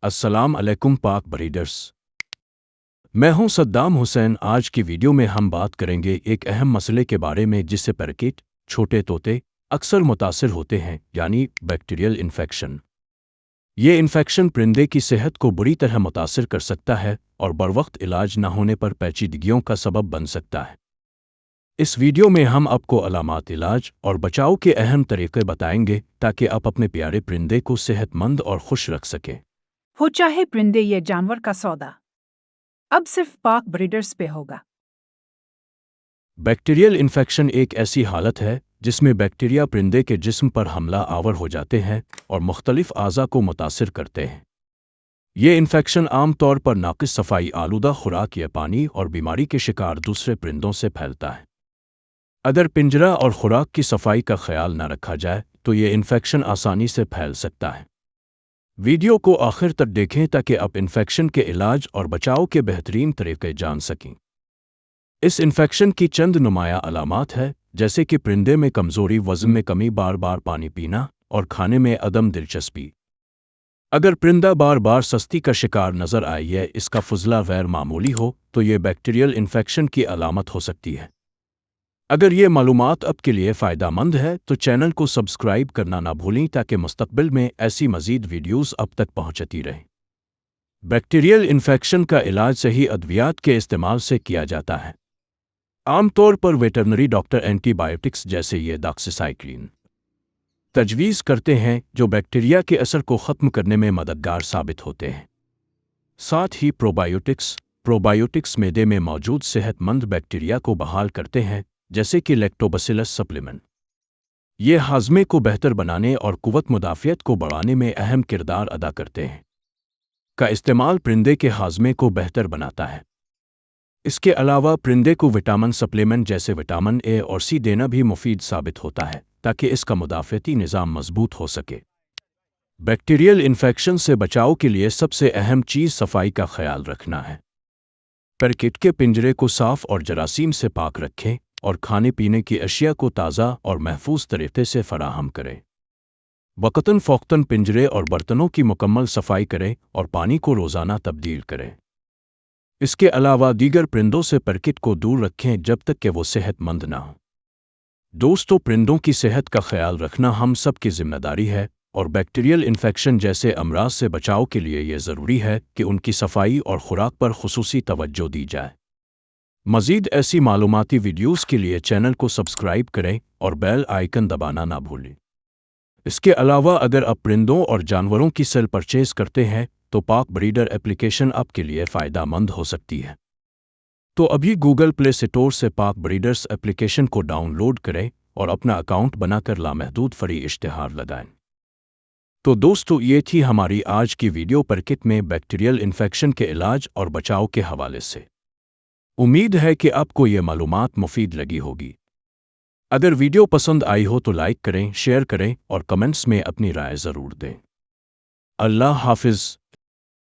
السلام علیکم پاک بریڈرز، میں ہوں صدام حسین۔ آج کی ویڈیو میں ہم بات کریں گے ایک اہم مسئلے کے بارے میں جس سے پیراکیٹ چھوٹے طوطے اکثر متاثر ہوتے ہیں، یعنی بیکٹیریل انفیکشن۔ یہ انفیکشن پرندے کی صحت کو بری طرح متاثر کر سکتا ہے اور بروقت علاج نہ ہونے پر پیچیدگیوں کا سبب بن سکتا ہے۔ اس ویڈیو میں ہم آپ کو علامات، علاج اور بچاؤ کے اہم طریقے بتائیں گے تاکہ آپ اپنے پیارے پرندے کو صحت مند اور خوش رکھ سکیں۔ ہو چاہے پرندے یا جانور کا سودا، اب صرف پاک بریڈرز پہ ہوگا۔ بیکٹیریل انفیکشن ایک ایسی حالت ہے جس میں بیکٹیریا پرندے کے جسم پر حملہ آور ہو جاتے ہیں اور مختلف اعضاء کو متاثر کرتے ہیں۔ یہ انفیکشن عام طور پر ناقص صفائی آلودہ خوراک یا پانی اور بیماری کے شکار دوسرے پرندوں سے پھیلتا ہے۔ اگر پنجرہ اور خوراک کی صفائی کا خیال نہ رکھا جائے تو یہ انفیکشن آسانی سے پھیل سکتا ہے۔ ویڈیو کو آخر تک دیکھیں تاکہ آپ انفیکشن کے علاج اور بچاؤ کے بہترین طریقے جان سکیں۔ اس انفیکشن کی چند نمایاں علامات ہیں، جیسے کہ پرندے میں کمزوری، وزن میں کمی، بار بار پانی پینا اور کھانے میں عدم دلچسپی۔ اگر پرندہ بار بار سستی کا شکار نظر آئے یا اس کا فضلہ غیر معمولی ہو تو یہ بیکٹیریل انفیکشن کی علامت ہو سکتی ہے۔ اگر یہ معلومات آپ کے لیے فائدہ مند ہے تو چینل کو سبسکرائب کرنا نہ بھولیں تاکہ مستقبل میں ایسی مزید ویڈیوز اب تک پہنچتی رہیں۔ بیکٹیریل انفیکشن کا علاج صحیح ادویات کے استعمال سے کیا جاتا ہے۔ عام طور پر ویٹرنری ڈاکٹر اینٹی بائیوٹکس جیسے یہ ڈاکسیسائکلین تجویز کرتے ہیں جو بیکٹیریا کے اثر کو ختم کرنے میں مددگار ثابت ہوتے ہیں۔ ساتھ ہی پروبائیوٹکس معدے میں موجود صحت مند بیکٹیریا کو بحال کرتے ہیں، جیسے کہ لیکٹوبیسیلس سپلیمنٹ۔ یہ ہاضمے کو بہتر بنانے اور قوت مدافعت کو بڑھانے میں اہم کردار ادا کرتے ہیں۔ کا استعمال پرندے کے ہاضمے کو بہتر بناتا ہے۔ اس کے علاوہ پرندے کو وٹامن سپلیمنٹ جیسے وٹامن اے اور سی دینا بھی مفید ثابت ہوتا ہے تاکہ اس کا مدافعتی نظام مضبوط ہو سکے۔ بیکٹیریل انفیکشن سے بچاؤ کے لیے سب سے اہم چیز صفائی کا خیال رکھنا ہے۔ پیراکیٹ کے پنجرے کو صاف اور جراثیم سے پاک رکھیں اور کھانے پینے کی اشیاء کو تازہ اور محفوظ طریقے سے فراہم کریں۔ وقتاً فوقتاً پنجرے اور برتنوں کی مکمل صفائی کریں اور پانی کو روزانہ تبدیل کریں۔ اس کے علاوہ دیگر پرندوں سے پیراکیٹ کو دور رکھیں جب تک کہ وہ صحت مند نہ ہوں۔ دوستو، پرندوں کی صحت کا خیال رکھنا ہم سب کی ذمہ داری ہے اور بیکٹیریل انفیکشن جیسے امراض سے بچاؤ کے لیے یہ ضروری ہے کہ ان کی صفائی اور خوراک پر خصوصی توجہ دی جائے۔ مزید ایسی معلوماتی ویڈیوز کے لیے چینل کو سبسکرائب کریں اور بیل آئیکن دبانا نہ بھولیں۔ اس کے علاوہ اگر آپ پرندوں اور جانوروں کی سیل پرچیز کرتے ہیں تو پاک بریڈر ایپلیکیشن آپ کے لیے فائدہ مند ہو سکتی ہے۔ تو ابھی گوگل پلے اسٹور سے پاک بریڈرز ایپلیکیشن کو ڈاؤن لوڈ کریں اور اپنا اکاؤنٹ بنا کر لامحدود فری اشتہار لگائیں۔ تو دوستو، یہ تھی ہماری آج کی ویڈیو پیراکیٹ میں بیکٹیریل انفیکشن کے علاج اور بچاؤ کے حوالے سے۔ امید ہے کہ آپ کو یہ معلومات مفید لگی ہوگی۔ اگر ویڈیو پسند آئی ہو تو لائک کریں، شیئر کریں اور کمنٹس میں اپنی رائے ضرور دیں۔ اللہ حافظ۔